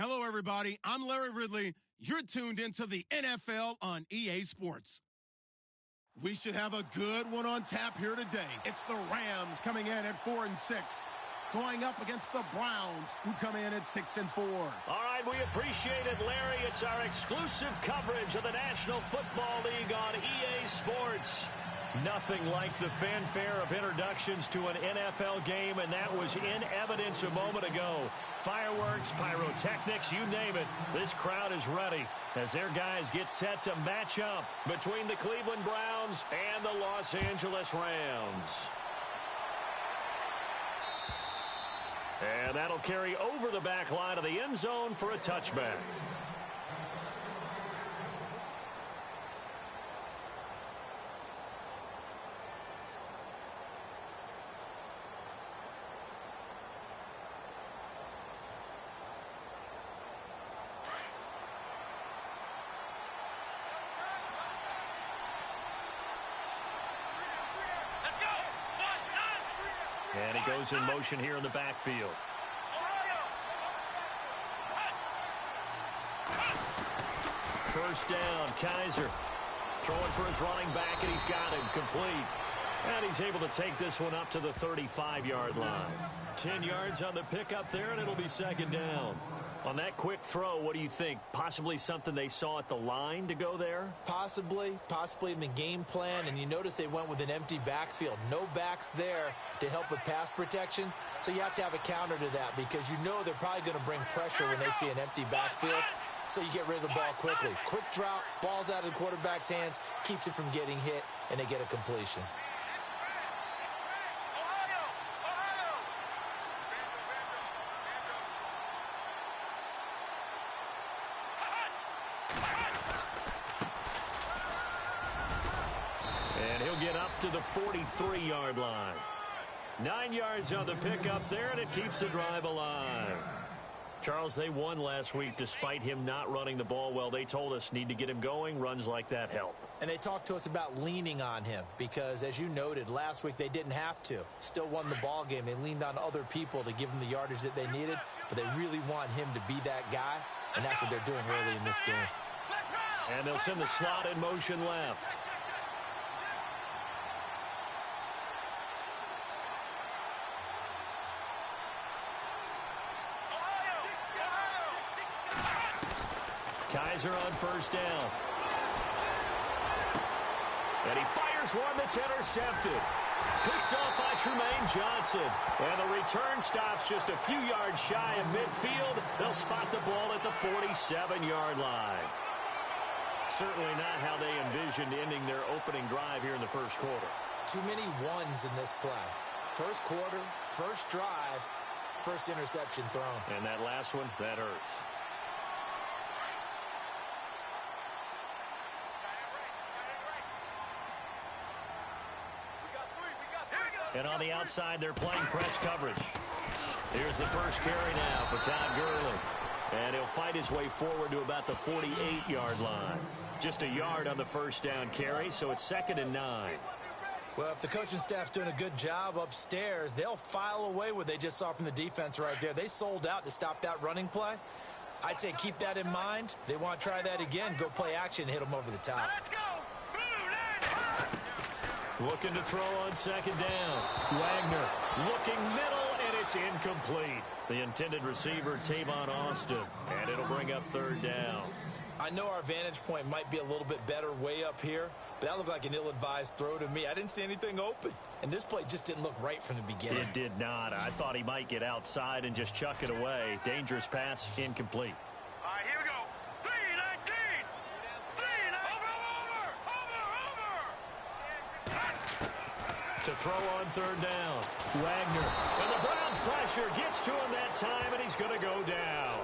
Hello, everybody. I'm Larry Ridley. You're tuned into the NFL on EA Sports. We should have a good one on tap here today. It's the Rams coming in at 4-6, going up against the Browns, who come in at 6-4. All right, we appreciate it, Larry. It's our exclusive coverage of the National Football League on EA Sports. Nothing like the fanfare of introductions to an NFL game, and that was in evidence a moment ago. Fireworks, pyrotechnics, you name it. This crowd is ready as their guys get set to match up between the Cleveland Browns and the Los Angeles Rams. And that'll carry over the back line of the end zone for a touchback. And he goes in motion here in the backfield. First down, Kaiser throwing for his running back, and he's got him complete. And he's able to take this one up to the 35-yard line. 10 yards on the pickup there, and it'll be second down. On that quick throw, what do you think? Possibly something they saw at the line to go there? Possibly in the game plan, and you notice they went with an empty backfield. No backs there to help with pass protection, so you have to have a counter to that because you know they're probably going to bring pressure when they see an empty backfield, so you get rid of the ball quickly. Quick drop, ball's out of the quarterback's hands, keeps it from getting hit, and they get a completion. And he'll get up to the 43-yard line. 9 yards on the pickup there, and it keeps the drive alive. Charles, they won last week despite him not running the ball well. They told us need to get him going. Runs like that help. And they talked to us about leaning on him because, as you noted, last week they didn't have to. Still won the ball game. They leaned on other people to give them the yardage that they needed, but they really want him to be that guy, and that's what they're doing early in this game. And they'll send the slot in motion left. Kaiser on first down. And he fires one that's intercepted. Picked off by Trumaine Johnson. And the return stops just a few yards shy of midfield. They'll spot the ball at the 47-yard line. Certainly not how they envisioned ending their opening drive here in the first quarter. Too many ones in this play. First quarter, first drive, first interception thrown. And that last one, that hurts. And on the outside, they're playing press coverage. Here's the first carry now for Todd Gurley. And he'll fight his way forward to about the 48-yard line. Just a yard on the first down carry, so it's 2nd and 9. Well, if the coaching staff's doing a good job upstairs, they'll file away what they just saw from the defense right there. They sold out to stop that running play. I'd say keep that in mind. They want to try that again, go play action, hit them over the top. Let's go. Looking to throw on second down. Wagner looking middle, and it's incomplete. The intended receiver, Tavon Austin, and it'll bring up third down. I know our vantage point might be a little bit better way up here, but that looked like an ill-advised throw to me. I didn't see anything open, and this play just didn't look right from the beginning. It did not. I thought he might get outside and just chuck it away. Dangerous pass, incomplete. All right, here we go. 3-19. 3-19. Over. To throw on third down. Wagner. And the Browns pressure gets to him that time, and he's going to go down.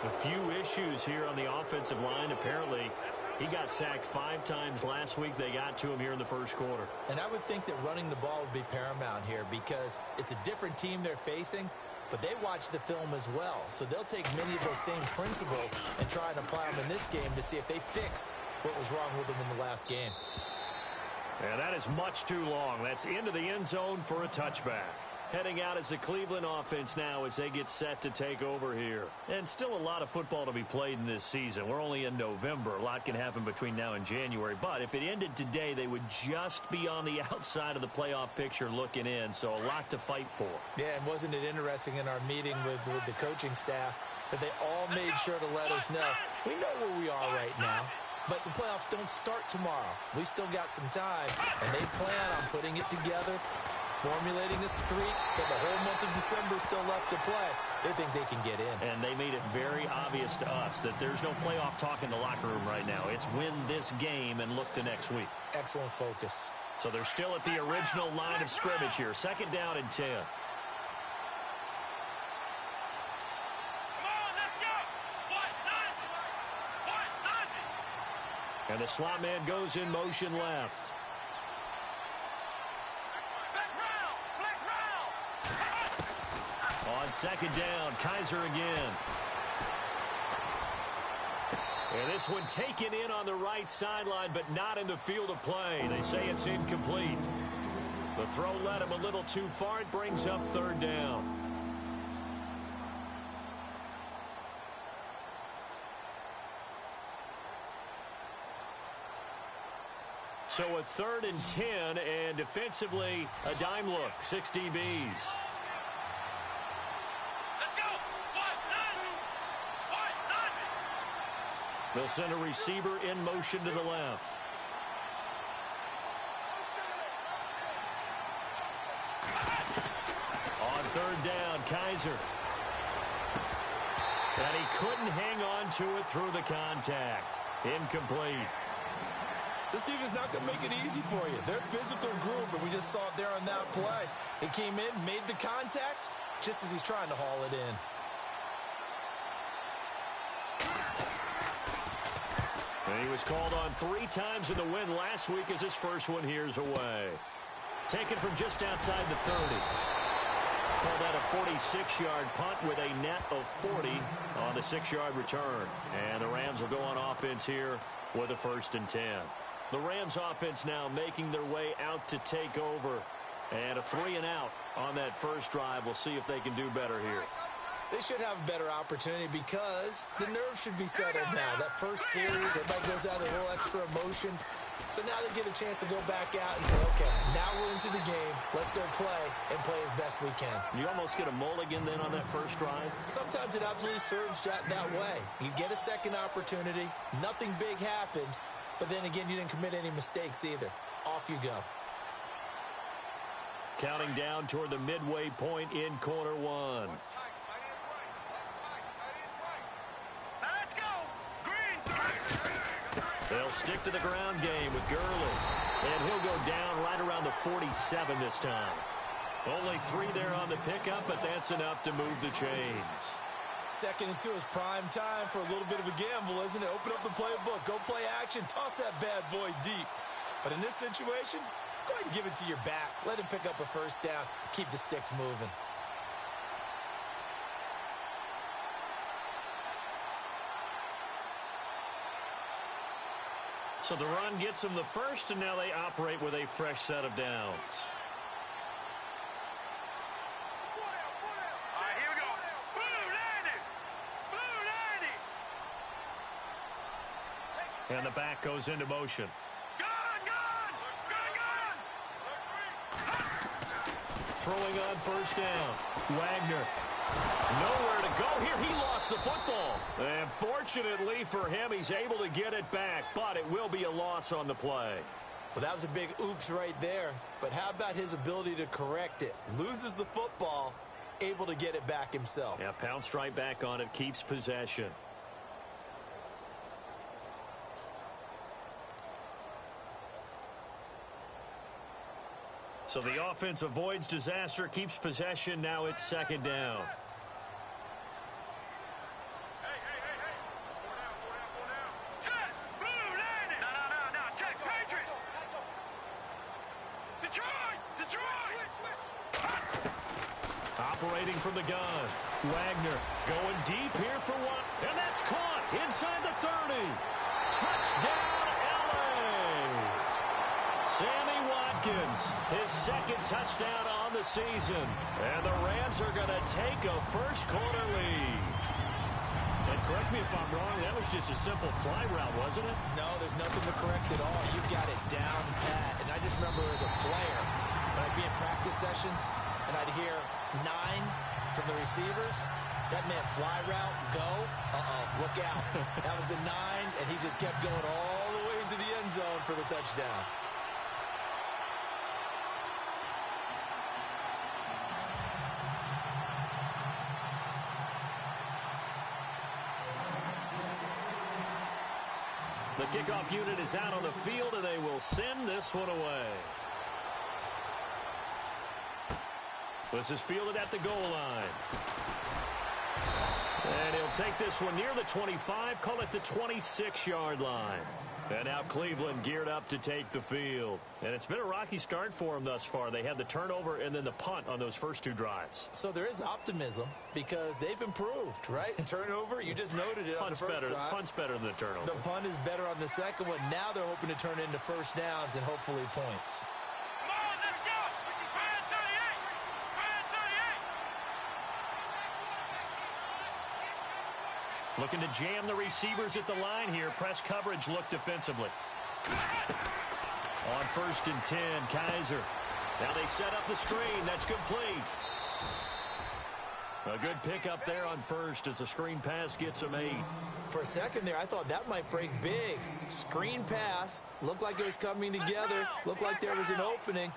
A few issues here on the offensive line. Apparently, he got sacked 5 times last week. They got to him here in the first quarter. And I would think that running the ball would be paramount here because it's a different team they're facing, but they watch the film as well. So they'll take many of those same principles and try and apply them in this game to see if they fixed what was wrong with them in the last game. And that is much too long. That's into the end zone for a touchback. Heading out as the Cleveland offense now as they get set to take over here. And still a lot of football to be played in this season. We're only in November. A lot can happen between now and January. But if it ended today, they would just be on the outside of the playoff picture looking in. So a lot to fight for. Yeah, and wasn't it interesting in our meeting with the coaching staff that they all made sure to let us know, we know where we are right now, but the playoffs don't start tomorrow. We still got some time, and they plan on putting it together, formulating a streak that the whole month of December is still left to play. They think they can get in. And they made it very obvious to us that there's no playoff talk in the locker room right now. It's win this game and look to next week. Excellent focus. So they're still at the original line of scrimmage here. 2nd down and 10. And the slot man goes in motion left. On 2nd down, Kaiser again. And this one taken in on the right sideline, but not in the field of play. They say it's incomplete. The throw led him a little too far. It brings up 3rd down. So a 3rd and 10, and defensively, a dime look, 6 DBs. They'll send a receiver in motion to the left. On 3rd down, Kaiser. And he couldn't hang on to it through the contact. Incomplete. This defense is not going to make it easy for you. They're a physical group, and we just saw it there on that play. He came in, made the contact, just as he's trying to haul it in. And he was called on 3 times in the win last week as his first one here's away. Taken from just outside the 30. Called that a 46-yard punt with a net of 40 on the 6-yard return. And the Rams will go on offense here with a 1st and 10. The Rams offense now making their way out to take over. And a 3 and out on that first drive. We'll see if they can do better here. They should have a better opportunity because the nerves should be settled now. That first series, everybody goes out with a little extra emotion. So now they get a chance to go back out and say, okay, now we're into the game. Let's go play and play as best we can. You almost get a mulligan then on that first drive? Sometimes it absolutely serves that way. You get a second opportunity. Nothing big happened. But then again, you didn't commit any mistakes either. Off you go. Counting down toward the midway point in quarter 1. They'll stick to the ground game with Gurley. And he'll go down right around the 47 this time. Only 3 there on the pickup, but that's enough to move the chains. 2nd and 2 is prime time for a little bit of a gamble, isn't it? Open up the playbook, go play action, toss that bad boy deep. But in this situation, go ahead and give it to your back. Let him pick up a 1st down, keep the sticks moving. So the run gets them the first, and now they operate with a fresh set of downs. All right, here we go. Blue 90. And the back goes into motion. Gun. Throwing on 1st down. Wagner. Nowhere to go here. He lost the football. And fortunately for him, he's able to get it back, but it will be a loss on the play. Well, that was a big oops right there. But how about his ability to correct it? Loses the football, able to get it back himself. Yeah, pounced right back on it, keeps possession. So the offense avoids disaster, keeps possession. Now it's 2nd down. Hey. Four down. Set. Blue 90. No. Check. Patriot. Detroit. Operating from the gun. Wagner going deep here for 1. And that's caught inside the 30. Touchdown, LA. Sammy Watkins, his second touchdown on the season. And the Rams are going to take a first-quarter lead. And correct me if I'm wrong, that was just a simple fly route, wasn't it? No, there's nothing to correct at all. You've got it down pat. And I just remember as a player, when I'd be in practice sessions, and I'd hear 9 from the receivers, that meant fly route, go, look out. That was the 9, and he just kept going all the way into the end zone for the touchdown. The kickoff unit is out on the field, and they will send this one away. This is fielded at the goal line. And he'll take this one near the 25, call it the 26-yard line. And now Cleveland geared up to take the field. And it's been a rocky start for them thus far. They had the turnover and then the punt on those first 2 drives. So there is optimism because they've improved, right? Turnover, you just noted it on the first drive. Punt's better than the turnover. The punt is better on the second one. Now they're hoping to turn it into first downs and hopefully points. Come on, let's go. Fire 38. Fire 38. Looking to jam the receivers at the line here. Press coverage look defensively. On 1st and 10, Kaiser. Now they set up the screen. That's complete. A good pickup there on 1st as the screen pass gets him 8. For a second there, I thought that might break big. Screen pass. Looked like it was coming together. Looked like there was an opening.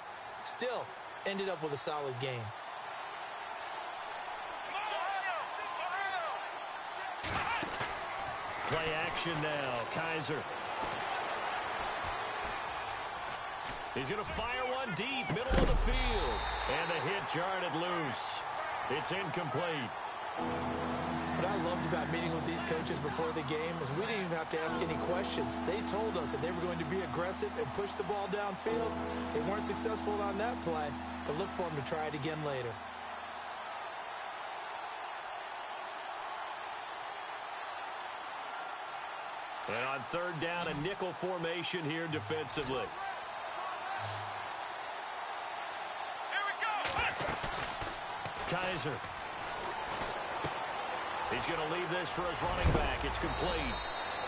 Still, ended up with a solid game. Play action now. Kaiser. He's going to fire one deep, middle of the field. And the hit jarred it loose. It's incomplete. What I loved about meeting with these coaches before the game is we didn't even have to ask any questions. They told us that they were going to be aggressive and push the ball downfield. They weren't successful on that play, but look for them to try it again later. And on 3rd down, a nickel formation here defensively. Here we go. Kaiser. He's going to leave this for his running back. It's complete.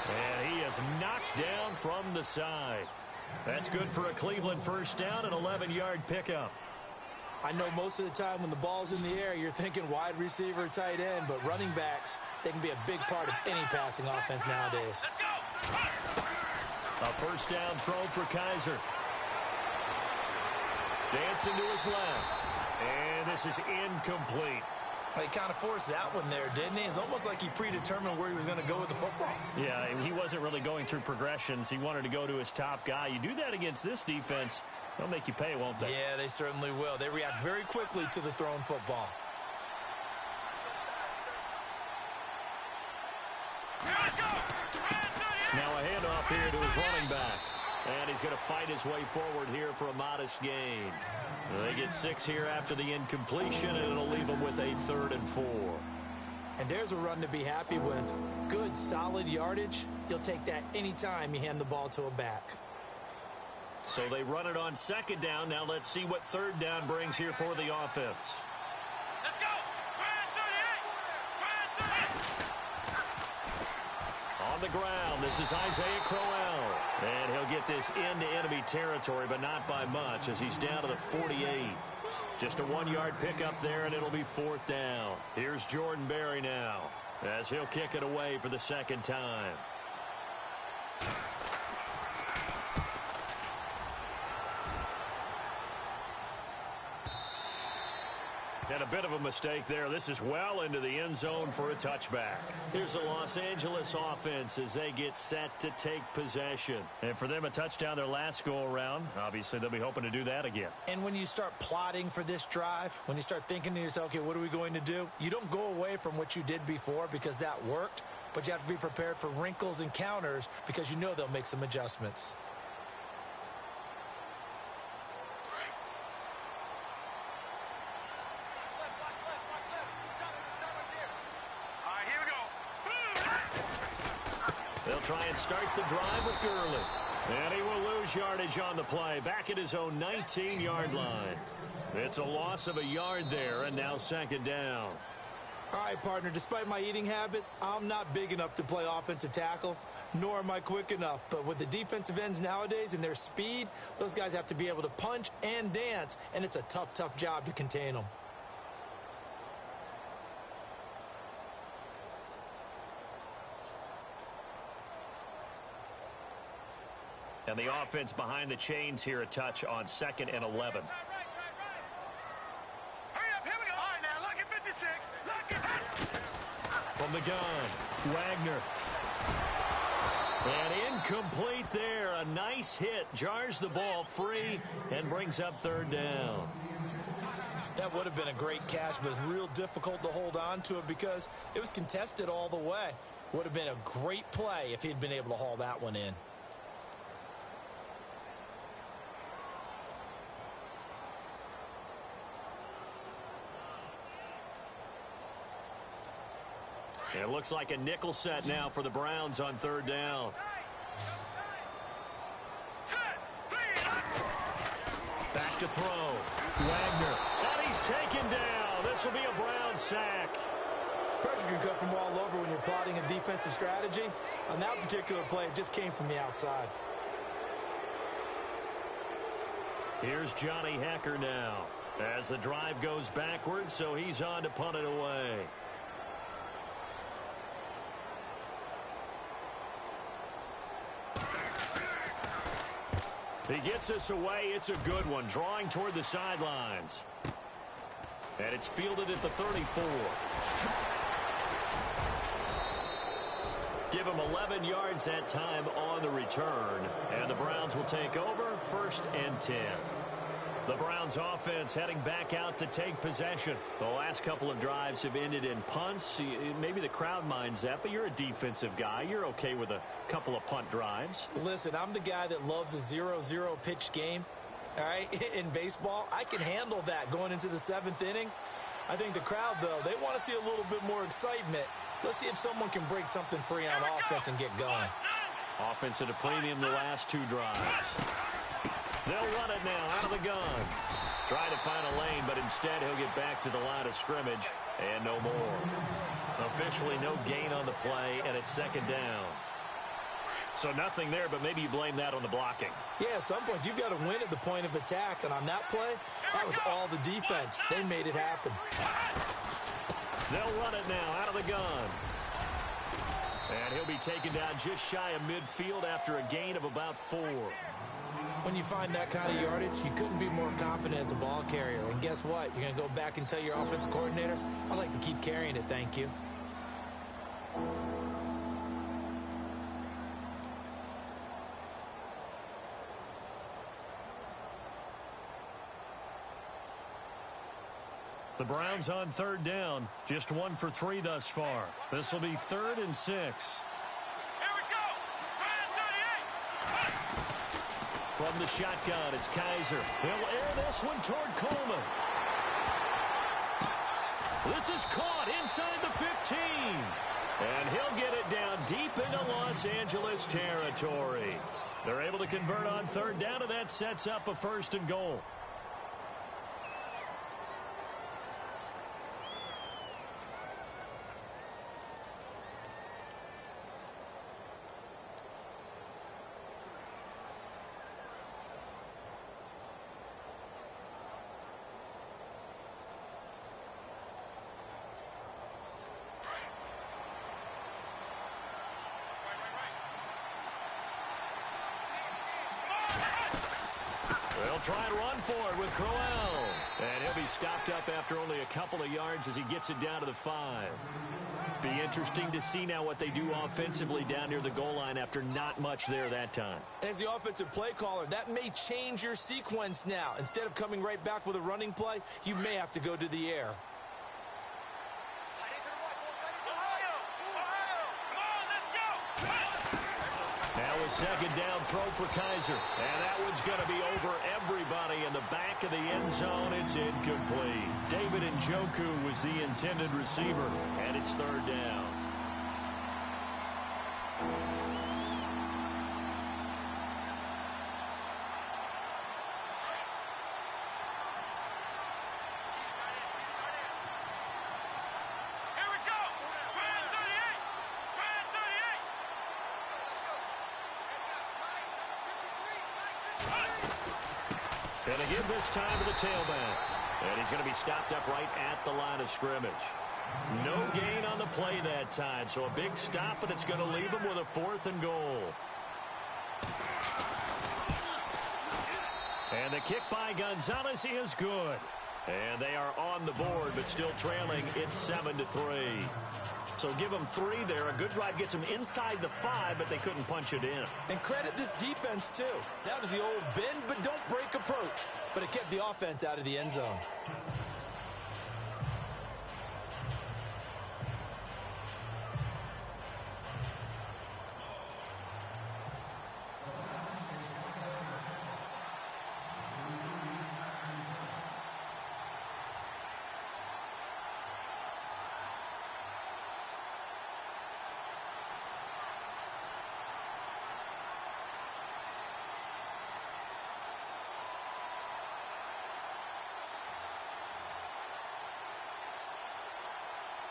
And he is knocked down from the side. That's good for a Cleveland first down, an 11-yard pickup. I know most of the time when the ball's in the air, you're thinking wide receiver, tight end, but running backs, they can be a big part of any passing offense nowadays. Let's go. A first down throw for Kaiser. Dancing to his left. And this is incomplete. He kind of forced that one there, didn't he? It's almost like he predetermined where he was going to go with the football. Yeah, he wasn't really going through progressions. He wanted to go to his top guy. You do that against this defense, they'll make you pay, won't they? Yeah, they certainly will. They react very quickly to the thrown football. Here we go. Now a handoff here to his running back. And he's going to fight his way forward here for a modest gain. They get 6 here after the incompletion, and it'll leave them with a 3rd and 4. And there's a run to be happy with. Good, solid yardage. You'll take that anytime you hand the ball to a back. So they run it on 2nd down. Now let's see what 3rd down brings here for the offense. Let's go. Fire 38. On the ground, this is Isaiah Crowell. And he'll get this into enemy territory, but not by much as he's down to the 48. Just a 1-yard pickup there, and it'll be 4th down. Here's Jordan Berry now as he'll kick it away for the 2nd time. And a bit of a mistake there. This is well into the end zone for a touchback. Here's the Los Angeles offense as they get set to take possession. And for them, a touchdown their last go-around. Obviously, they'll be hoping to do that again. And when you start plotting for this drive, when you start thinking to yourself, okay, what are we going to do? You don't go away from what you did before because that worked, but you have to be prepared for wrinkles and counters because you know they'll make some adjustments. They'll try and start the drive with Gurley. And he will lose yardage on the play, back at his own 19-yard line. It's a loss of a yard there, and now second down. All right, partner, despite my eating habits, I'm not big enough to play offensive tackle, nor am I quick enough. But with the defensive ends nowadays and their speed, those guys have to be able to punch and dance, and it's a tough, tough job to contain them. And the offense behind the chains here, a touch on 2nd and 11. Hurry up, here we go. All right, now, look at 56. Look at From the gun, Wagner. And incomplete there. A nice hit. Jars the ball free and brings up third down. That would have been a great catch, but it's real difficult to hold on to it because it was contested all the way. Would have been a great play if he'd been able to haul that one in. It looks like a nickel set now for the Browns on third down. Back to throw. Wagner. And he's taken down. This will be a Browns sack. Pressure can come from all over when you're plotting a defensive strategy. On that particular play, it just came from the outside. Here's Johnny Hecker now as the drive goes backwards, so he's on to punt it away. He gets us away. It's a good one, drawing toward the sidelines. And it's fielded at the 34. Give him 11 yards that time on the return. And the Browns will take over 1st and 10. The Browns offense heading back out to take possession. The last couple of drives have ended in punts. Maybe the crowd minds that, but you're a defensive guy. You're okay with a couple of punt drives. Listen, I'm the guy that loves a 0-0 pitch game. All right, in baseball, I can handle that going into the 7th inning. I think the crowd, though, they want to see a little bit more excitement. Let's see if someone can break something free on offense and get going. Offense at a premium the last 2 drives. They'll run it now out of the gun. Trying to find a lane, but instead he'll get back to the line of scrimmage and no more. Officially no gain on the play, and it's second down. So nothing there, but maybe you blame that on the blocking. Yeah, at some point you've got to win at the point of attack, and on that play, that was all the defense. They made it happen. They'll run it now out of the gun. And he'll be taken down just shy of midfield after a gain of about 4. When you find that kind of yardage, you couldn't be more confident as a ball carrier. And guess what? You're going to go back and tell your offensive coordinator, I'd like to keep carrying it, thank you. The Browns on third down, just 1 for 3 thus far. This will be 3rd and 6. Here we go. From the shotgun, it's Kaiser. He'll air this one toward Coleman. This is caught inside the 15. And he'll get it down deep into Los Angeles territory. They're able to convert on third down, and that sets up a 1st and goal. They'll try and run for it with Crowell. And he'll be stopped up after only a couple of yards as he gets it down to the 5. Be interesting to see now what they do offensively down near the goal line after not much there that time. As the offensive play caller, that may change your sequence now. Instead of coming right back with a running play, you may have to go to the air. Now a second down throw for Kaiser. And that one's going to be over everybody in the back of the end zone. It's incomplete. David Njoku was the intended receiver, and it's third down. And they give this time to the tailback. And he's going to be stopped up right at the line of scrimmage. No gain on the play that time. So a big stop, but it's going to leave him with a 4th and goal. And the kick by Gonzalez is good. And they are on the board, but still trailing. It's 7-3. So give them 3 there. A good drive gets them inside the 5, but they couldn't punch it in. And credit this defense, too. That was the old bend but don't break approach. But it kept the offense out of the end zone.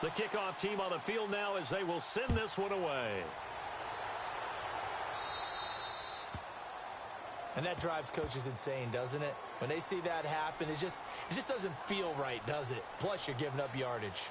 The kickoff team on the field now as they will send this one away. And that drives coaches insane, doesn't it? When they see that happen, it just doesn't feel right, does it? Plus, you're giving up yardage.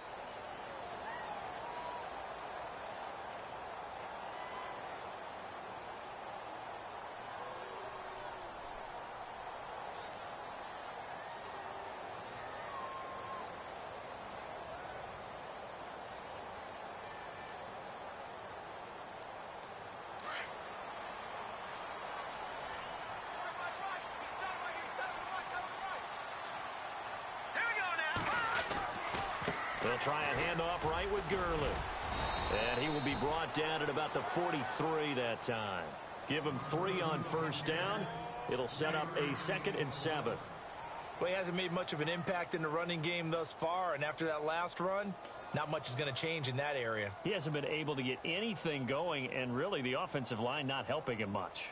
They'll try a handoff right with Gurley. And he will be brought down at about the 43 that time. Give him 3 on first down. It'll set up a 2nd and 7. Well, he hasn't made much of an impact in the running game thus far, and after that last run, not much is going to change in that area. He hasn't been able to get anything going, and really the offensive line not helping him much.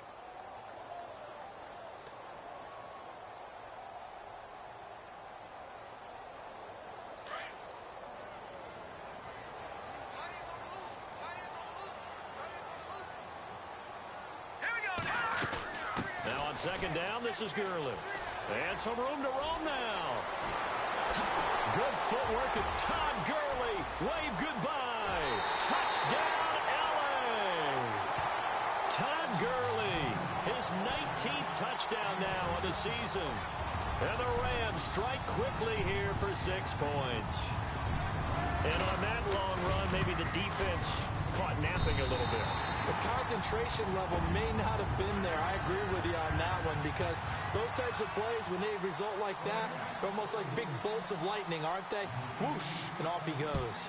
Second down, this is Gurley. And some room to roam now. Good footwork of Todd Gurley. Wave goodbye. Touchdown, LA. Todd Gurley, his 19th touchdown now of the season. And the Rams strike quickly here for 6 points. And on that long run, maybe the defense caught napping a little bit. The concentration level may not have been there. I agree with you on that one because those types of plays, when they result like that, they're almost like big bolts of lightning, aren't they? Whoosh, and off he goes.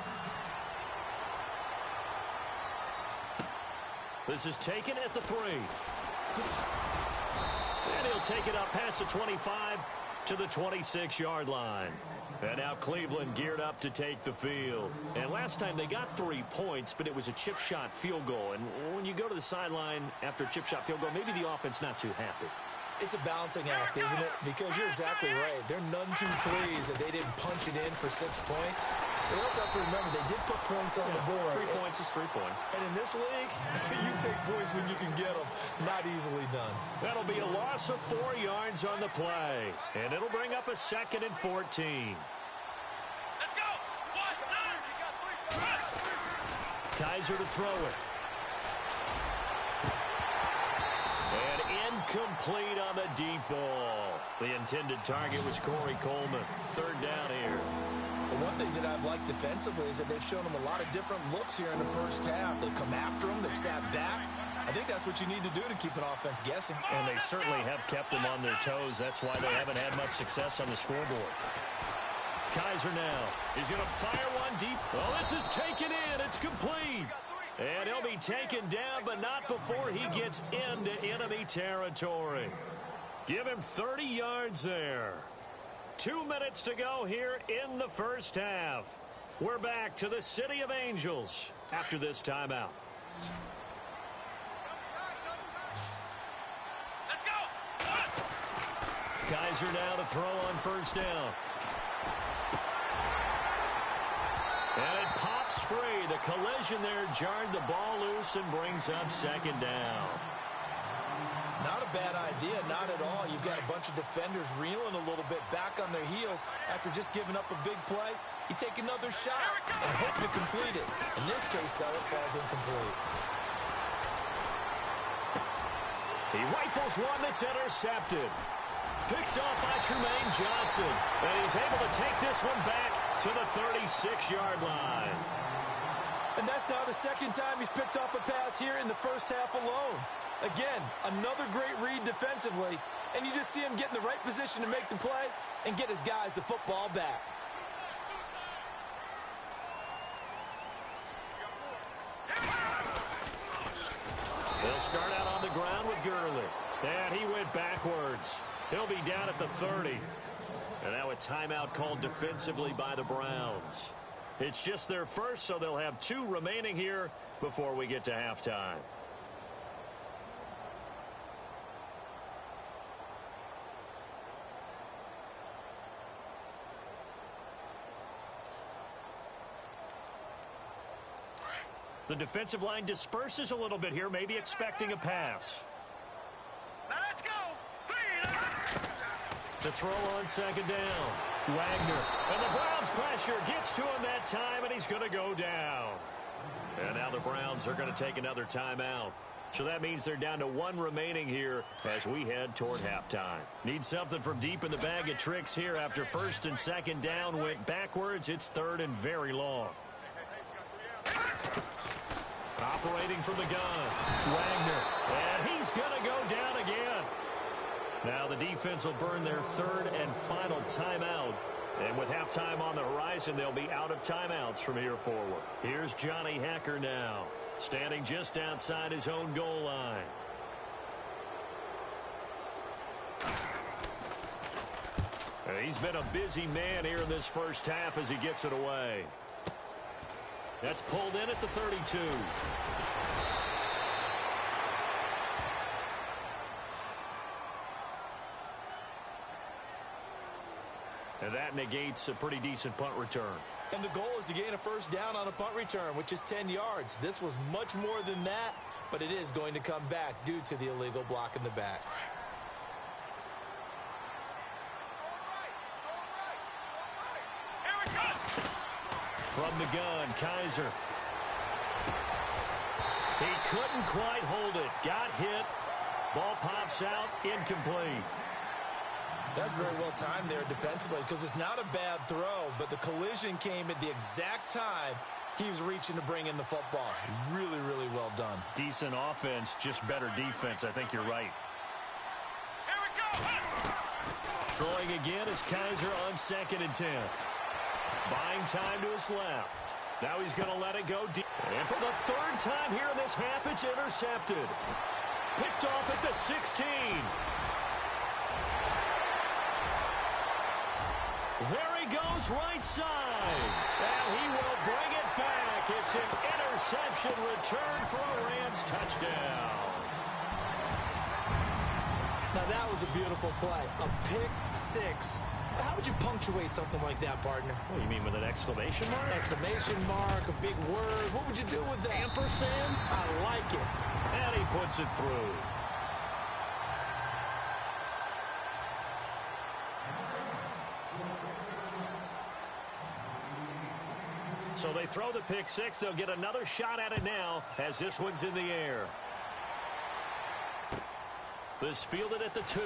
This is taken at the 3. And he'll take it up past the 25 to the 26-yard line. And now Cleveland geared up to take the field. And last time they got 3 points, but it was a chip shot field goal. And when you go to the sideline after a chip shot field goal, maybe the offense not too happy. It's a balancing act, isn't it? Because you're exactly right. They're none too pleased that they didn't punch it in for 6 points. But you also have to remember they did put points on the board. 3 points is 3 points. And in this league, you take points when you can get them. Not easily done. That'll be a loss of 4 yards on the play. And it'll bring up a 2nd and 14. Kaiser to throw it. And incomplete on the deep ball. The intended target was Corey Coleman. 3rd down here. Well, one thing that I've liked defensively is that they've shown them a lot of different looks here in the first half. They've come after them. They've sat back. I think that's what you need to do to keep an offense guessing. And they certainly have kept them on their toes. That's why they haven't had much success on the scoreboard. Kaiser now. He's going to fire one deep. Oh, this is taken in. It's complete. And he'll be taken down, but not before he gets into enemy territory. Give him 30 yards there. 2 minutes to go here in the first half. We're back to the City of Angels after this timeout. Let's go. Kaiser now to throw on first down. And it pops free. The collision there jarred the ball loose and brings up 2nd down. It's not a bad idea, not at all. You've got a bunch of defenders reeling a little bit back on their heels after just giving up a big play. You take another shot and hope to complete it. In this case, though, it falls incomplete. He rifles one that's intercepted. Picked off by Tremaine Johnson. And he's able to take this one back to the 36-yard line. And that's now the second time he's picked off a pass here in the first half alone. Again, another great read defensively. And you just see him get in the right position to make the play and get his guys the football back. They'll start out on the ground with Gurley. And he went backwards. He'll be down at the 30. And now a timeout called defensively by the Browns. It's just their first, so they'll have 2 remaining here before we get to halftime. The defensive line disperses a little bit here, maybe expecting a pass. Now let's go. To throw on second down. Wagner. And the Browns pressure gets to him that time, and he's going to go down. And now the Browns are going to take another timeout. So that means they're down to 1 remaining here as we head toward halftime. Need something from deep in the bag of tricks here after first and second down went backwards. It's third and very long. Operating from the gun. Wagner. And he's going to go down again. Now the defense will burn their third and final timeout. And with halftime on the horizon, they'll be out of timeouts from here forward. Here's Johnny Hacker now, standing just outside his own goal line. And he's been a busy man here in this first half as he gets it away. That's pulled in at the 32. And that negates a pretty decent punt return. And the goal is to gain a first down on a punt return, which is 10 yards. This was much more than that, but it is going to come back due to the illegal block in the back. From the gun, Kaiser. He couldn't quite hold it. Got hit. Ball pops out. Incomplete. That's very well timed there defensively because it's not a bad throw, but the collision came at the exact time he was reaching to bring in the football. Really, really well done. Decent offense, just better defense. I think you're right. Here we go. Throwing again is Kaiser on 2nd and 10. Buying time to his left. Now he's going to let it go deep. And for the 3rd time here in this half, it's intercepted. Picked off at the 16. There he goes, right side. And he will bring it back. It's an interception return for a Rams touchdown. Now that was a beautiful play. A pick 6. How would you punctuate something like that, partner? What do you mean, with an exclamation mark? Exclamation mark, a big word. What would you do with that? Ampersand? I like it. And he puts it through. So they throw the pick 6. They'll get another shot at it now as this one's in the air. This fielded at the 2.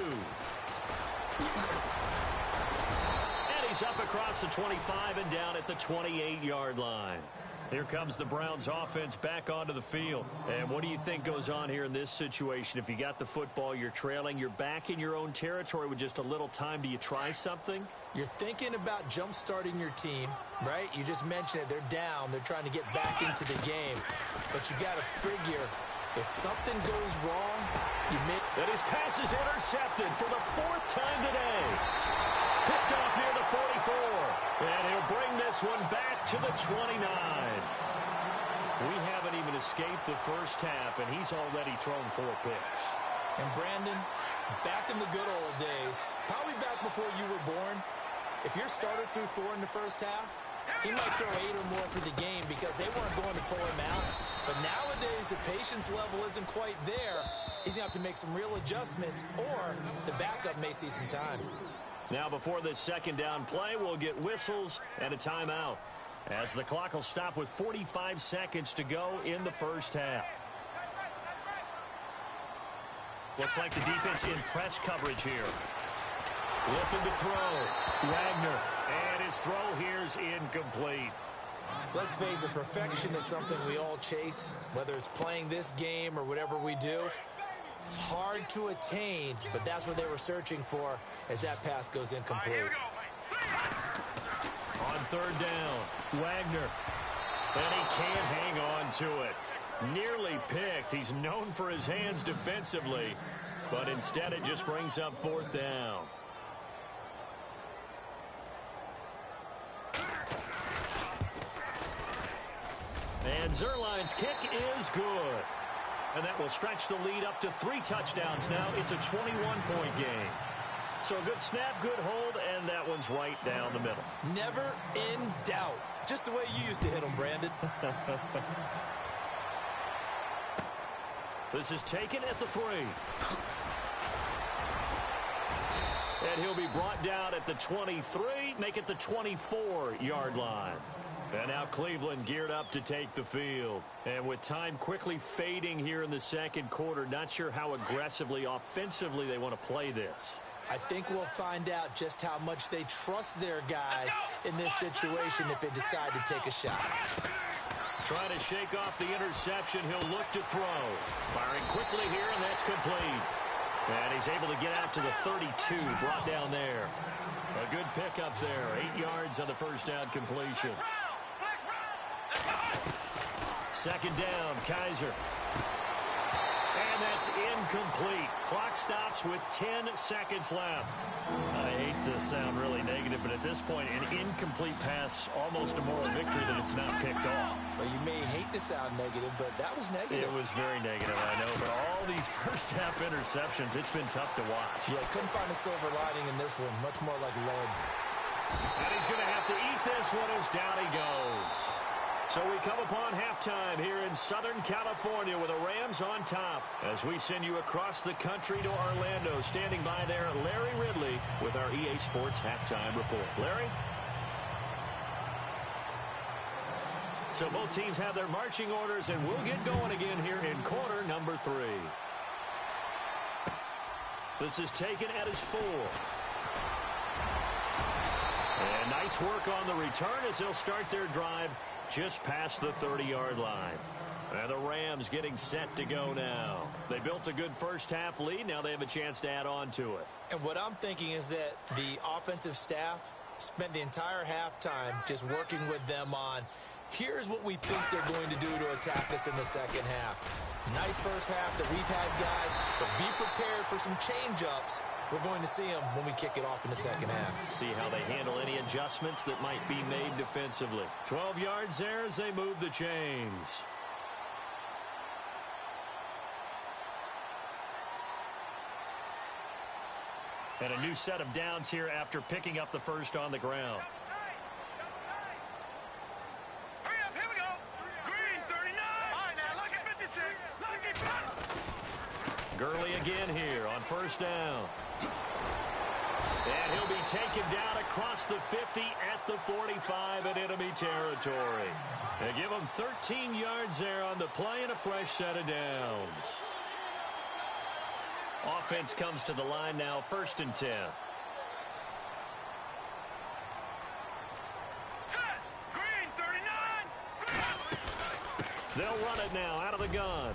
And he's up across the 25 and down at the 28-yard line. Here comes the Browns offense back onto the field. And what do you think goes on here in this situation? If you got the football, you're trailing, you're back in your own territory with just a little time. Do you try something? You're thinking about jump-starting your team, right? You just mentioned it. They're down. They're trying to get back into the game. But you got to figure, if something goes wrong, you make... And his pass is intercepted for the 4th time today. Picked off near the 44. And he'll bring this one back to the 29. We haven't even escaped the first half, and he's already thrown 4 picks. And Brandon, back in the good old days, probably back before you were born, if your starter threw 4 in the first half, he might throw 8 or more for the game because they weren't going to pull him out. But nowadays, the patience level isn't quite there. He's going to have to make some real adjustments, or the backup may see some time. Now, before this second down play, we'll get whistles and a timeout, as the clock will stop with 45 seconds to go in the first half. Looks like the defense in press coverage here. Looking to throw. Wagner. And his throw here is incomplete. Let's face it, perfection is something we all chase, whether it's playing this game or whatever we do. Hard to attain, but that's what they were searching for as that pass goes incomplete. On third down, Wagner. And he can't hang on to it. Nearly picked. He's known for his hands defensively, but instead it just brings up fourth down. And Zerline's kick is good. And that will stretch the lead up to 3 touchdowns now. It's a 21-point game. So a good snap, good hold, and that one's right down the middle. Never in doubt. Just the way you used to hit them, Brandon. This is taken at the 3. And he'll be brought down at the 23, make it the 24-yard line. And now Cleveland geared up to take the field. And with time quickly fading here in the second quarter, not sure how aggressively, offensively they want to play this. I think we'll find out just how much they trust their guys in this situation if they decide to take a shot. Trying to shake off the interception. He'll look to throw. Firing quickly here, and that's complete. And he's able to get out to the 32, brought down there. A good pickup there. 8 yards on the first down completion. Second down, Kaiser. And that's incomplete. Clock stops with 10 seconds left. I hate to sound really negative, but at this point, an incomplete pass, almost a moral victory that it's not picked off. Well, you may hate to sound negative, but that was negative. It was very negative, I know. But all these first half interceptions, it's been tough to watch. Yeah, couldn't find a silver lining in this one. Much more like lead. And he's going to have to eat this one as down he goes. So we come upon halftime here in Southern California with the Rams on top as we send you across the country to Orlando. Standing by there, Larry Ridley with our EA Sports Halftime Report. Larry? So both teams have their marching orders, and we'll get going again here in quarter number 3. This is taken at his 4. And nice work on the return as they'll start their drive just past the 30-yard line. And the Rams getting set to go now. They built a good first half lead. Now they have a chance to add on to it. And what I'm thinking is that the offensive staff spent the entire halftime just working with them on, here's what we think they're going to do to attack us in the second half. Nice first half that we've had, guys, but be prepared for some change-ups. We're going to see them when we kick it off in the second half. See how they handle any adjustments that might be made defensively. 12 yards there as they move the chains. And a new set of downs here after picking up the first on the ground. Hurry up, here we go. Green, 39. All right, now look at 56. Look at Gurley again here on first down. And he'll be taken down across the 50 at the 45 in enemy territory. They give him 13 yards there on the play and a fresh set of downs. Offense comes to the line now, 1st and 10. Set. Green, 39. They'll run it now out of the gun.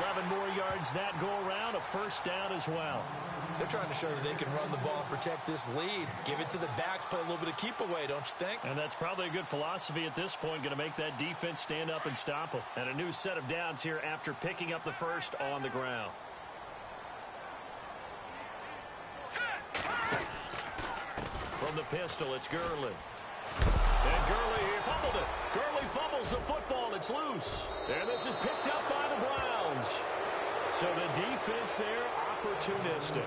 11 more yards that go around, a first down as well. They're trying to show that they can run the ball and protect this lead. Give it to the backs, play a little bit of keep away, don't you think? And that's probably a good philosophy at this point, going to make that defense stand up and stop them. And a new set of downs here after picking up the first on the ground. From the pistol, it's Gurley. And Gurley here fumbled it. Gurley fumbles the football. It's loose. And this is picked up by the Browns. So the defense there, opportunistic.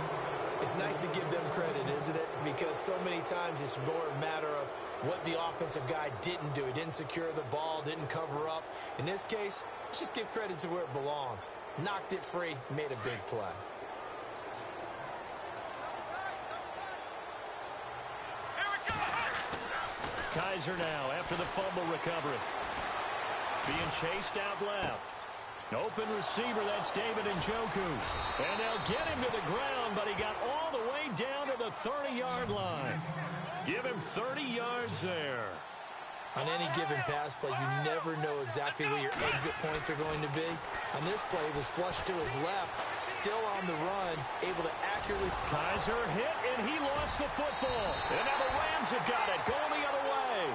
It's nice to give them credit, isn't it? Because so many times it's more a matter of what the offensive guy didn't do. He didn't secure the ball, didn't cover up. In this case, let's just give credit to where it belongs. Knocked it free, made a big play. Kaiser now after the fumble recovery. Being chased out left. Open receiver, that's David Njoku. And they'll get him to the ground, but he got all the way down to the 30-yard line. Give him 30 yards there. On any given pass play, you never know exactly where your exit points are going to be. On this play, he was flushed to his left, still on the run, able to accurately... Kaiser hit, and he lost the football. And now the Rams have got it, going the other way.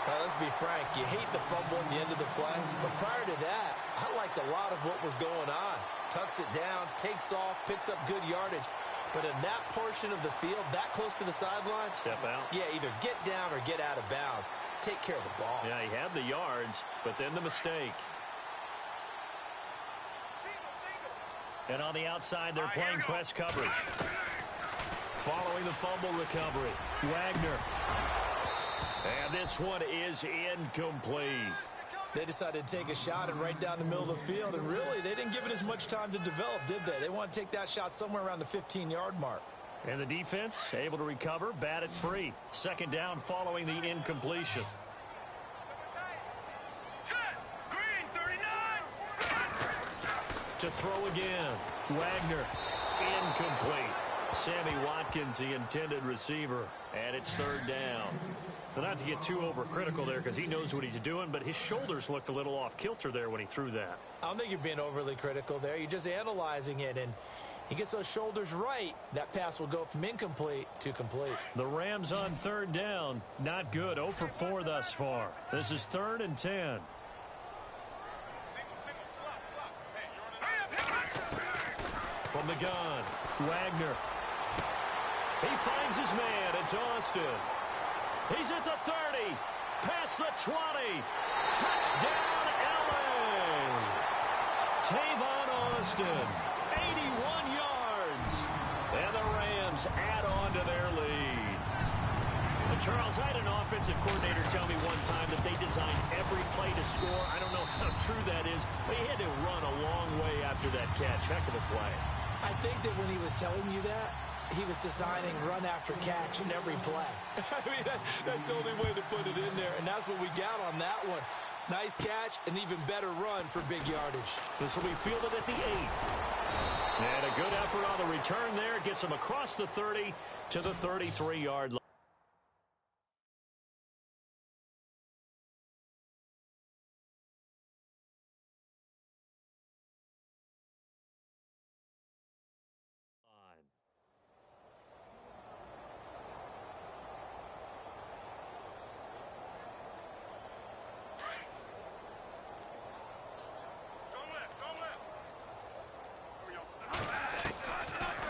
Now, let's be frank, you hate the fumble at the end of the play, but prior to that, I liked a lot of what was going on. Tucks it down, takes off, picks up good yardage. But in that portion of the field, that close to the sideline... Step out. Yeah, either get down or get out of bounds. Take care of the ball. Yeah, he had the yards, but then the mistake. And on the outside, they're playing press coverage. Following the fumble recovery, Wagner. And this one is incomplete. They decided to take a shot and right down the middle of the field, and really, they didn't give it as much time to develop, did they? They want to take that shot somewhere around the 15-yard mark. And the defense able to recover, bat it free. Second down following the incompletion. Green, 39. To throw again, Wagner, incomplete. Sammy Watkins, the intended receiver, and it's third down. But not to get too overcritical there because he knows what he's doing, but his shoulders looked a little off kilter there when he threw that. I don't think you're being overly critical there. You're just analyzing it, and he gets those shoulders right. That pass will go from incomplete to complete. The Rams on third down. Not good. 0 for 4 thus far. This is 3rd and 10. From the gun, Wagner. He finds his man. It's Austin. He's at the 30. Past the 20. Touchdown, LA. Tavon Austin. 81 yards. And the Rams add on to their lead. And Charles, I had an offensive coordinator tell me one time that they designed every play to score. I don't know how true that is, but he had to run a long way after that catch. Heck of a play. I think that when he was telling you that, he was designing run after catch in every play. I mean, that's the only way to put it in there, and that's what we got on that one. Nice catch, an even better run for big yardage. This will be fielded at the 8. And a good effort on the return there. Gets him across the 30 to the 33-yard line.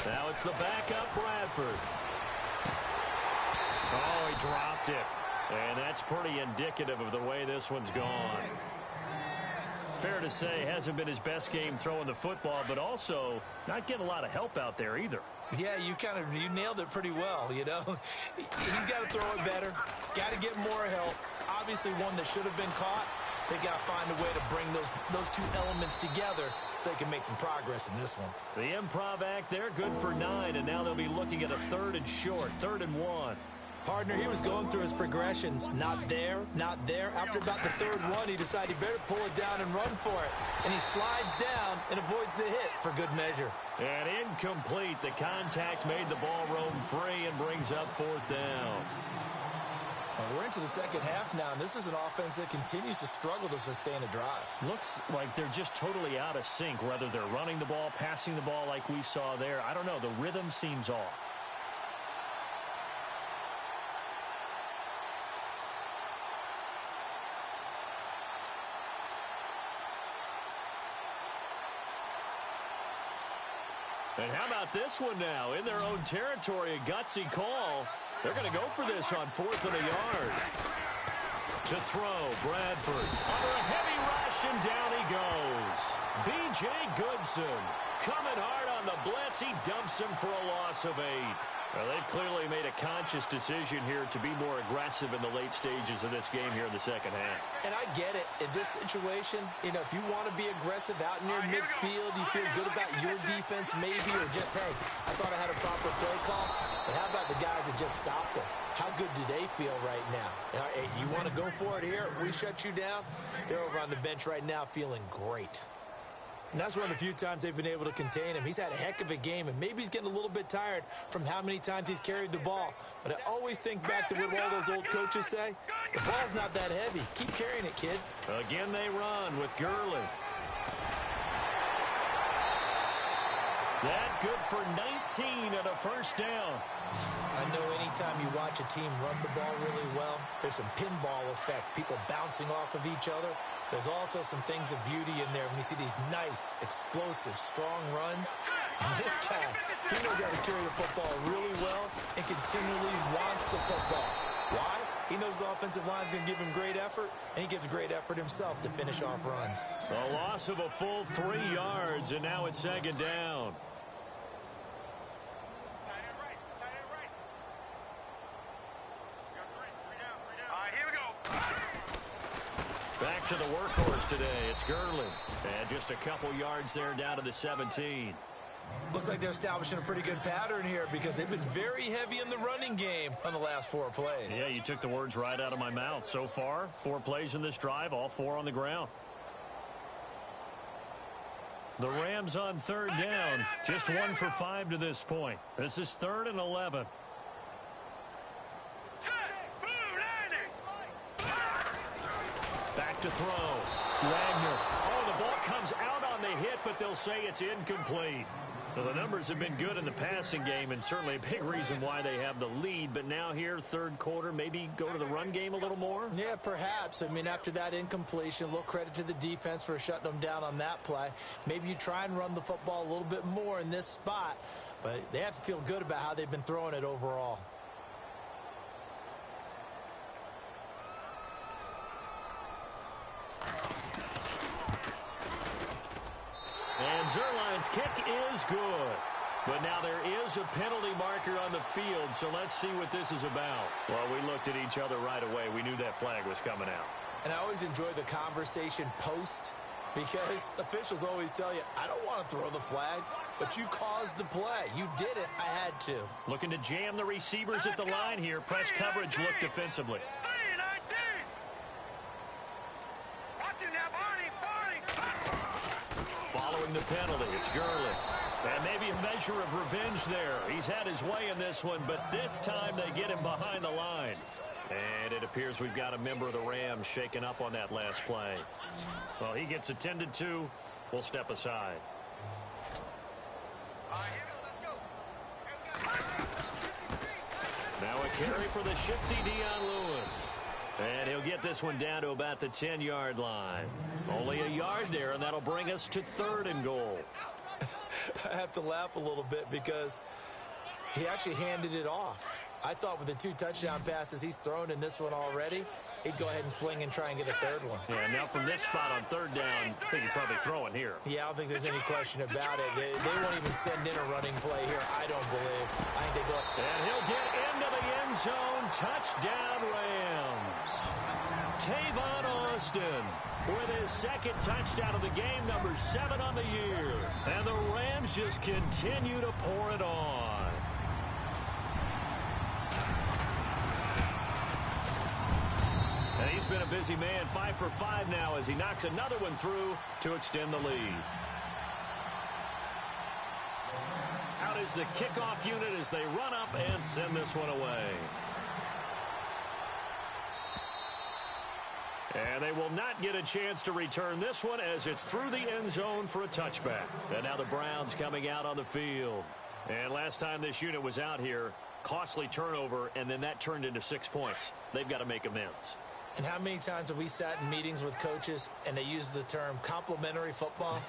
Now it's the backup, Bradford. Oh, he dropped it. And that's pretty indicative of the way this one's gone. Fair to say, hasn't been his best game throwing the football, but also not getting a lot of help out there either. Yeah, you nailed it pretty well, you know. He's got to throw it better, got to get more help. Obviously one that should have been caught. They got to find a way to bring those two elements together so they can make some progress in this one. The improv act there, good for 9, and now they'll be looking at a 3rd and short, 3rd and 1. Partner, he was going through his progressions. Not there, not there. After about the 3rd one, he decided he better pull it down and run for it. And he slides down and avoids the hit for good measure. And incomplete. The contact made the ball roam free and brings up 4th down. We're into the second half now, and this is an offense that continues to struggle to sustain a drive. Looks like they're just totally out of sync, whether they're running the ball, passing the ball like we saw there. I don't know. The rhythm seems off. And how about this one now? In their own territory, a gutsy call. They're going to go for this on 4th and a yard. To throw, Bradford. Under a heavy rush, and down he goes. B.J. Goodson coming hard on the blitz. He dumps him for a loss of 8. Well, they've clearly made a conscious decision here to be more aggressive in the late stages of this game here in the second half. And I get it. In this situation, you know, if you want to be aggressive out near midfield, you feel good about your defense maybe, or just, hey, I thought I had a proper play call. But how about the guys that just stopped them? How good do they feel right now? Hey, you want to go for it here? We shut you down? They're over on the bench right now feeling great. And that's one of the few times they've been able to contain him. He's had a heck of a game, and maybe he's getting a little bit tired from how many times he's carried the ball. But I always think back to what all those old coaches say. The ball's not that heavy. Keep carrying it, kid. Again, they run with Gurley. That good for 19 and a first down. I know anytime you watch a team run the ball really well, there's some pinball effect, people bouncing off of each other. There's also some things of beauty in there when you see these nice, explosive, strong runs. And this guy, he knows how to carry the football really well and continually wants the football. Why? He knows the offensive line's going to give him great effort, and he gives great effort himself to finish off runs. A loss of a full 3 yards, and now it's second down. Back to the workhorse today. It's Gurley. And just a couple yards there down to the 17. Looks like they're establishing a pretty good pattern here because they've been very heavy in the running game on the last 4 plays. Yeah, you took the words right out of my mouth. So far, 4 plays in this drive, all 4 on the ground. The Rams on third down. Just 1 for 5 to this point. This is 3rd and 11. Back to throw. Wagner. Oh, the ball comes out on the hit, but they'll say it's incomplete. Well, the numbers have been good in the passing game, and certainly a big reason why they have the lead. But now here, third quarter, maybe go to the run game a little more? Yeah, perhaps. I mean, after that incompletion, a little credit to the defense for shutting them down on that play. Maybe you try and run the football a little bit more in this spot, but they have to feel good about how they've been throwing it overall. And Zerline's kick is good. But now there is a penalty marker on the field, so let's see what this is about. Well, we looked at each other right away. We knew that flag was coming out. And I always enjoy the conversation post because officials always tell you, I don't want to throw the flag, but you caused the play. You did it. I had to. Looking to jam the receivers at the line here. Press coverage look defensively. Following the penalty, it's Gurley. And maybe a measure of revenge there. He's had his way in this one, but this time they get him behind the line. And it appears we've got a member of the Rams shaken up on that last play. Well, he gets attended to. We'll step aside. Now a carry for the shifty Dion Lewis. And he'll get this one down to about the 10-yard line. Only a yard there, and that'll bring us to 3rd and goal. I have to laugh a little bit because he actually handed it off. I thought with the 2 touchdown passes he's thrown in this one already, he'd go ahead and fling and try and get a 3rd one. Yeah, now from this spot on 3rd down, I think he's probably throwing here. Yeah, I don't think there's any question about it. They won't even send in a running play here, I don't believe. I think they go. And he'll get into the end zone. Touchdown, Rams. Tavon Austin with his 2nd touchdown of the game, number 7 on the year. And the Rams just continue to pour it on. And he's been a busy man, 5 for 5 now as he knocks another one through to extend the lead. Out is the kickoff unit as they run up and send this one away. And they will not get a chance to return this one as it's through the end zone for a touchback. And now the Browns coming out on the field. And last time this unit was out here, costly turnover, and then that turned into 6 points. They've got to make amends. And how many times have we sat in meetings with coaches and they use the term complementary football?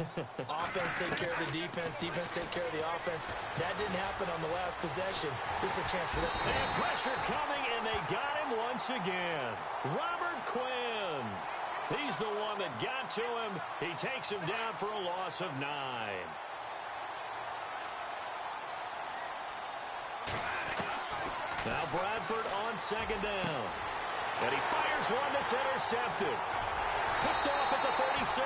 Offense take care of the defense, defense take care of the offense. That didn't happen on the last possession. This is a chance for them. And pressure coming, and they got him once again. Robert Quinn. He's the one that got to him. He takes him down for a loss of 9. Now Bradford on second down. And he fires one that's intercepted. Picked off at the 36.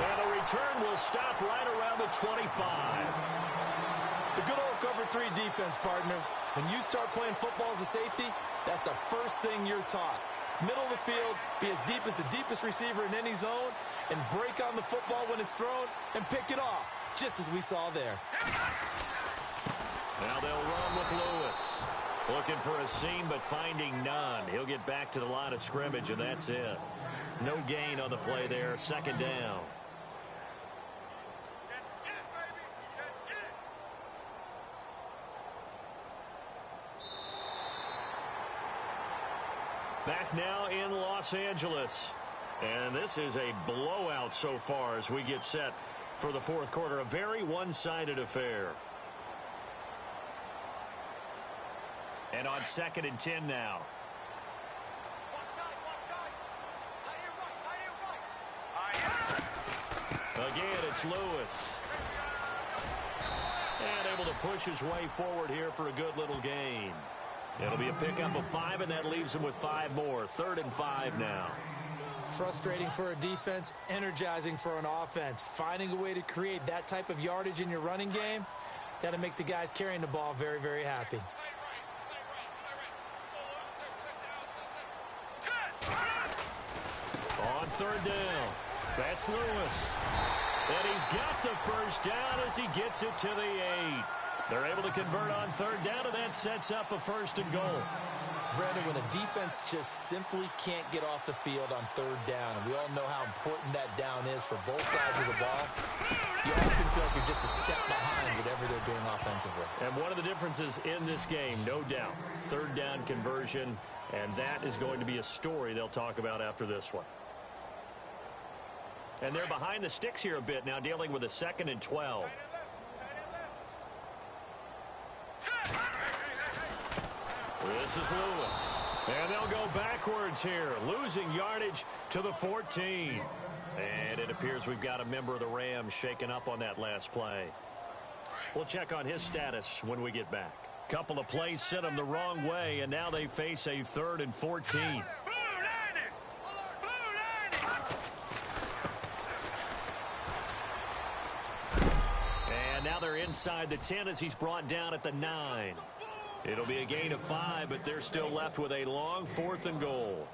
And the return will stop right around the 25. The good old cover 3 defense, partner. When you start playing football as a safety, that's the first thing you're taught. Middle of the field, be as deep as the deepest receiver in any zone, and break on the football when it's thrown and pick it off, just as we saw there. Now they'll run with Lewis. Looking for a seam, but finding none. He'll get back to the line of scrimmage, and that's it. No gain on the play there. Second down. Back now in Los Angeles. And this is a blowout so far as we get set for the fourth quarter. A very one-sided affair. And on 2nd and 10 now. Again, it's Lewis. And able to push his way forward here for a good little gain. It'll be a pickup of 5, and that leaves him with 5 more. 3rd and 5 now. Frustrating for a defense, energizing for an offense. Finding a way to create that type of yardage in your running game, that'll make the guys carrying the ball very, very happy. On 3rd down, that's Lewis. And he's got the first down as he gets it to the 8. They're able to convert on 3rd down, and that sets up a 1st and goal. Brandon, when a defense just simply can't get off the field on 3rd down, and we all know how important that down is for both sides of the ball, you often feel like you're just a step behind whatever they're doing offensively. And one of the differences in this game, no doubt, 3rd down conversion, and that is going to be a story they'll talk about after this one. And they're behind the sticks here a bit now, dealing with a 2nd and 12. This is Lewis. And they'll go backwards here, losing yardage to the 14. And it appears we've got a member of the Rams shaken up on that last play. We'll check on his status when we get back. Couple of plays sent him the wrong way, and now they face a 3rd and 14. And now they're inside the 10 as he's brought down at the 9. It'll be a gain of 5, but they're still left with a long 4th and goal.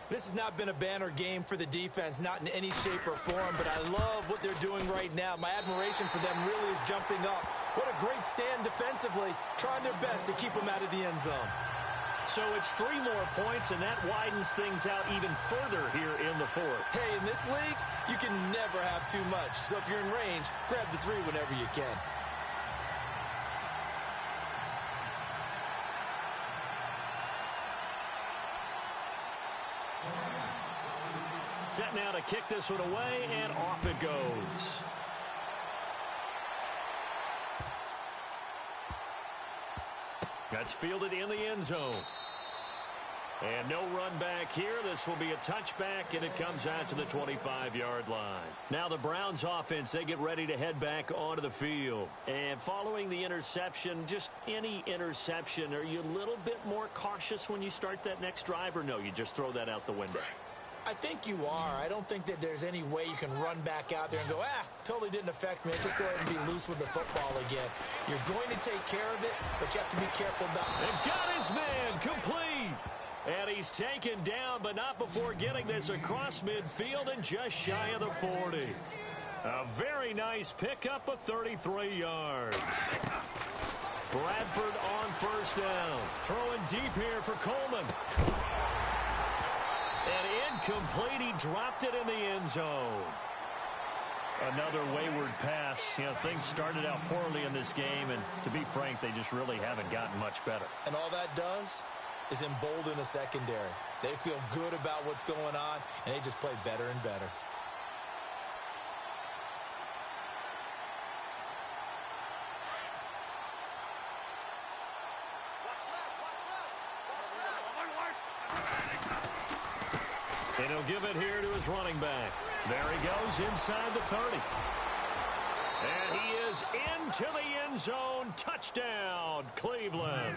This has not been a banner game for the defense, not in any shape or form, but I love what they're doing right now. My admiration for them really is jumping up. What a great stand defensively, trying their best to keep them out of the end zone. So it's 3 more points, and that widens things out even further here in the 4th. Hey, in this league, you can never have too much. So if you're in range, grab the 3 whenever you can. Set now to kick this one away, and off it goes. That's fielded in the end zone. And no run back here. This will be a touchback, and it comes out to the 25-yard line. Now the Browns offense, they get ready to head back onto the field. And following the interception, just any interception, are you a little bit more cautious when you start that next drive, or no, you just throw that out the window? I think you are. I don't think that there's any way you can run back out there and go, totally didn't affect me. Just go ahead and be loose with the football again. You're going to take care of it, but you have to be careful not. They've got his man complete. And he's taken down, but not before getting this across midfield and just shy of the 40. A very nice pickup of 33 yards. Bradford on 1st down. Throwing deep here for Coleman. And incomplete. He dropped it in the end zone. Another wayward pass. You know, things started out poorly in this game, and to be frank, they just really haven't gotten much better. And all that does is embolden a secondary. They feel good about what's going on, and they just play better and better. And he'll give it here to his running back. There he goes inside the 30. And he is into the end zone. Touchdown, Cleveland.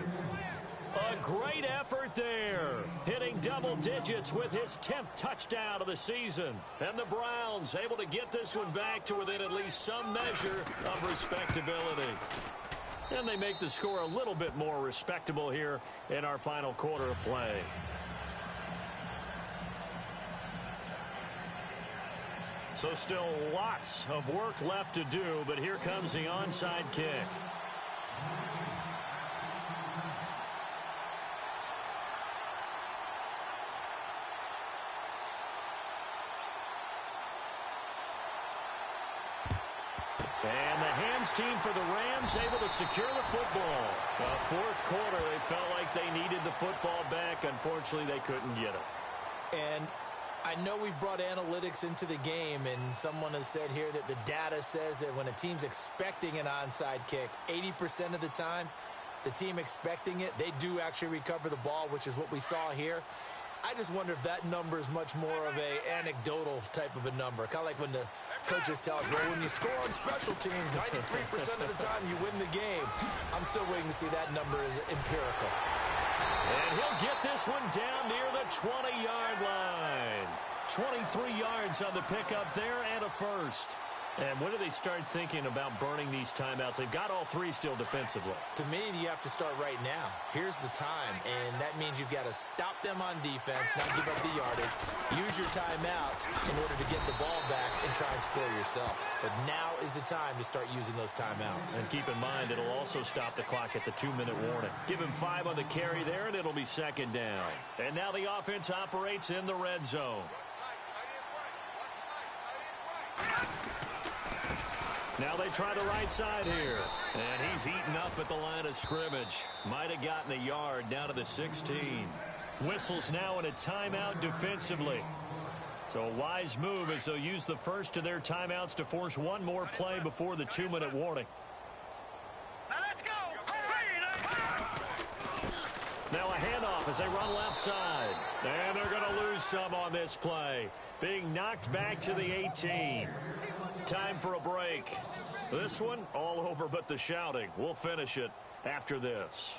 A great effort there. Hitting double digits with his 10th touchdown of the season. And the Browns able to get this one back to within at least some measure of respectability. And they make the score a little bit more respectable here in our final quarter of play. So still lots of work left to do, but here comes the onside kick. And the hands team for the Rams able to secure the football. Fourth quarter, they felt like they needed the football back. Unfortunately, they couldn't get it. And I know we brought analytics into the game, and someone has said here that the data says that when a team's expecting an onside kick, 80% of the time, the team expecting it, they do actually recover the ball, which is what we saw here. I just wonder if that number is much more of a anecdotal type of a number. Kind of like when the coaches tell us, well, when you score on special teams, 93% of the time you win the game. I'm still waiting to see that number is empirical. And he'll get this one down near the 20-yard line. 23 yards on the pickup there and a first. And when do they start thinking about burning these timeouts? They've got all three still defensively. To me, you have to start right now. Here's the time, and that means you've got to stop them on defense, not give up the yardage, use your timeouts in order to get the ball back and try and score yourself. But now is the time to start using those timeouts. And keep in mind, it'll also stop the clock at the 2-minute warning. Give him 5 on the carry there, and it'll be second down. And now the offense operates in the red zone. Now they try the right side here. And he's eaten up at the line of scrimmage. Might have gotten a yard down to the 16. Whistles now in a timeout defensively. So a wise move as they'll use the first of their timeouts to force one more play before the 2-minute warning. Now let's go. Now a handoff as they run left side. And they're going to lose some on this play. Being knocked back to the 18. Time for a break. This one all over but the shouting. We'll finish it after this.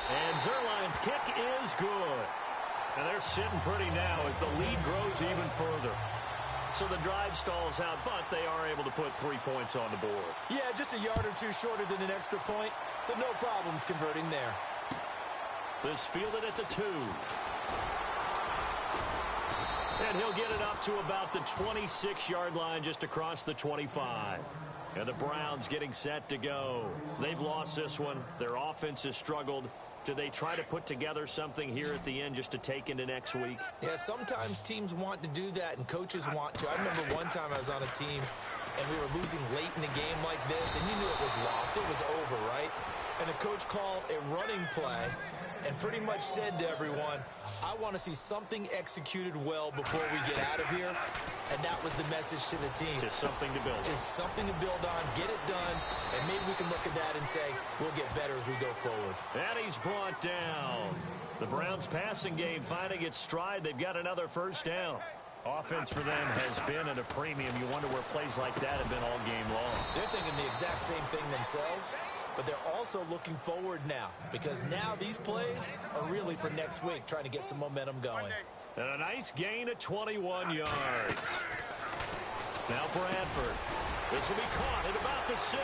And Zerline's kick is good. And they're sitting pretty now as the lead grows even further. So the drive stalls out, but they are able to put 3 points on the board. Yeah, just a yard or two shorter than an extra point. So no problems converting there. This fielded at the 2. And he'll get it up to about the 26-yard line just across the 25. And the Browns getting set to go. They've lost this one. Their offense has struggled. Do they try to put together something here at the end just to take into next week? Yeah, sometimes teams want to do that and coaches want to. I remember one time I was on a team and we were losing late in a game like this, and you knew it was lost. It was over, right? And the coach called a running play and pretty much said to everyone, I want to see something executed well before we get out of here. And that was the message to the team. Just something to build on. Just something to build on, get it done, and maybe we can look at that and say, we'll get better as we go forward. And he's brought down. The Browns passing game finding its stride. They've got another first down. Offense for them has been at a premium. You wonder where plays like that have been all game long. They're thinking the exact same thing themselves, but they're also looking forward now because now these plays are really for next week, trying to get some momentum going. And a nice gain of 21 yards. Now Bradford. This will be caught at about the 6.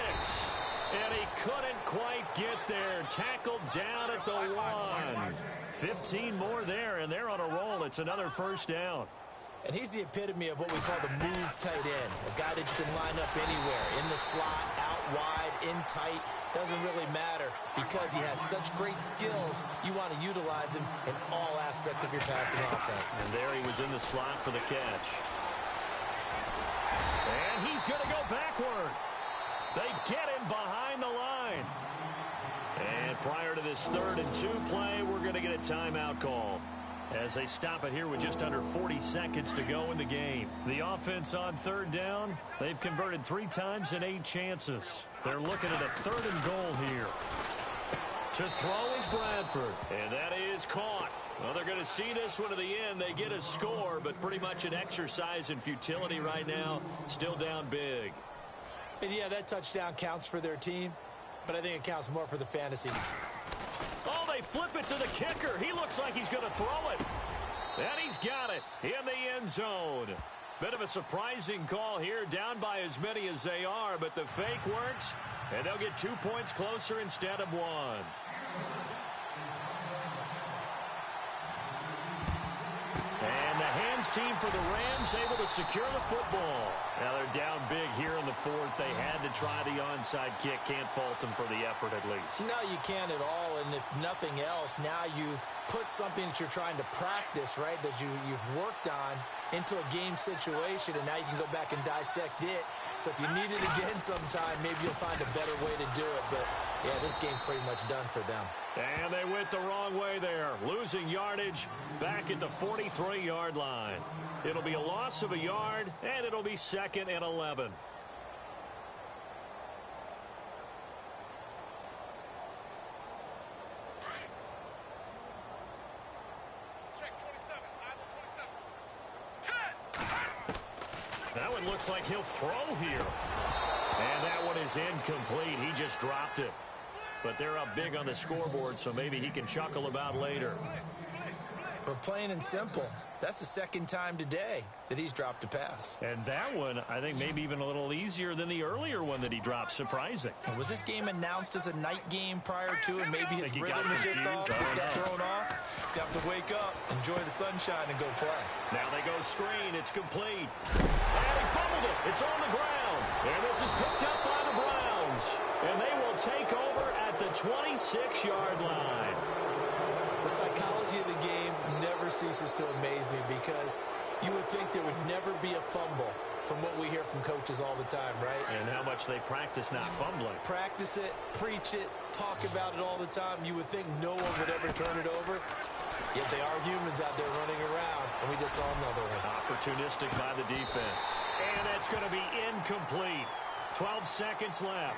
And he couldn't quite get there. Tackled down at the 1. 15 more there, and they're on a roll. It's another first down. And he's the epitome of what we call the move tight end. A guy that you can line up anywhere. In the slot, out wide, in tight. Doesn't really matter because he has such great skills. You want to utilize him in all aspects of your passing offense. And there he was in the slot for the catch. And he's going to go backward. They get him behind the line. And prior to this 3rd and 2 play, we're going to get a timeout call as they stop it here with just under 40 seconds to go in the game. The offense on 3rd down, they've converted 3 times in 8 chances. They're looking at a 3rd and goal here. To throw is Bradford, and that is caught. Well, they're going to see this one to the end. They get a score, but pretty much an exercise in futility right now. Still down big. And yeah, that touchdown counts for their team, but I think it counts more for the fantasy. Oh, they flip it to the kicker. He looks like he's going to throw it. And he's got it in the end zone. Bit of a surprising call here, down by as many as they are, but the fake works, and they'll get 2 points closer instead of 1. And the hands team for the Rams able to secure the football. Now they're down big here in the fourth. They had to try the onside kick. Can't fault them for the effort at least. No, you can't at all. And if nothing else, now you've put something that you're trying to practice, right, that you've worked on into a game situation, and now you can go back and dissect it. So if you need it again sometime, maybe you'll find a better way to do it. But, yeah, this game's pretty much done for them. And they went the wrong way there, losing yardage back at the 43-yard line. It'll be a loss of a yard, and it'll be 2nd and 11. That one looks like he'll throw here. And that one is incomplete. He just dropped it. But they're up big on the scoreboard, so maybe he can chuckle about later. But plain and simple, that's the second time today that he's dropped a pass. And that one, I think, maybe even a little easier than the earlier one that he dropped. Surprising. Was this game announced as a night game prior to, and maybe his rhythm was just off? He's got thrown off. He's got to wake up, enjoy the sunshine, and go play. Now they go screen. It's complete. And he fumbled it. It's on the ground. And this is picked up by the Browns. And they will take over at the 26-yard line. The psychology of the game never ceases to amaze me, because you would think there would never be a fumble from what we hear from coaches all the time, right? And how much they practice not fumbling. Practice it, preach it, talk about it all the time. You would think no one would ever turn it over. Yet they are humans out there running around, and we just saw another one. Opportunistic by the defense. And that's going to be incomplete. 12 seconds left.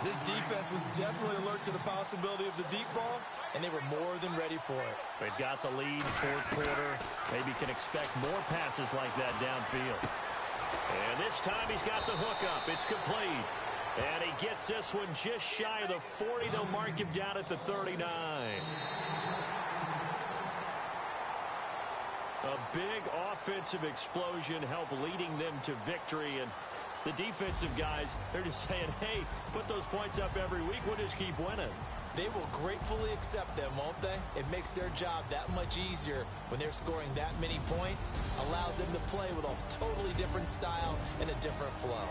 This defense was definitely alert to the possibility of the deep ball, and they were more than ready for it. They've got the lead, fourth quarter. Maybe can expect more passes like that downfield. And this time he's got the hook up. It's complete. And he gets this one just shy of the 40. They'll mark him down at the 39. A big offensive explosion helped leading them to victory. And the defensive guys, they're just saying, hey, put those points up every week. We'll just keep winning. They will gratefully accept them, won't they? It makes their job that much easier when they're scoring that many points. Allows them to play with a totally different style and a different flow.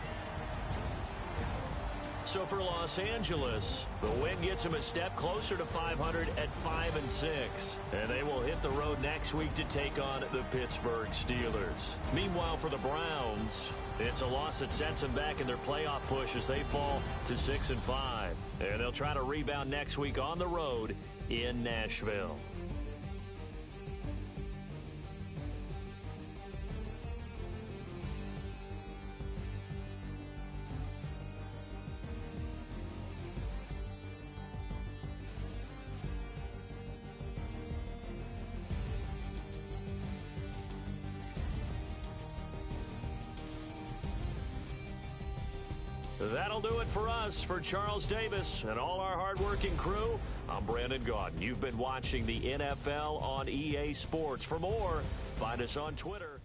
So for Los Angeles, the win gets them a step closer to 500 at 5-6. And they will hit the road next week to take on the Pittsburgh Steelers. Meanwhile, for the Browns, it's a loss that sets them back in their playoff push as they fall to 6-5. And they'll try to rebound next week on the road in Nashville. That'll do it for us. For Charles Davis and all our hardworking crew, I'm Brandon Gaudin. You've been watching the NFL on EA Sports. For more, find us on Twitter.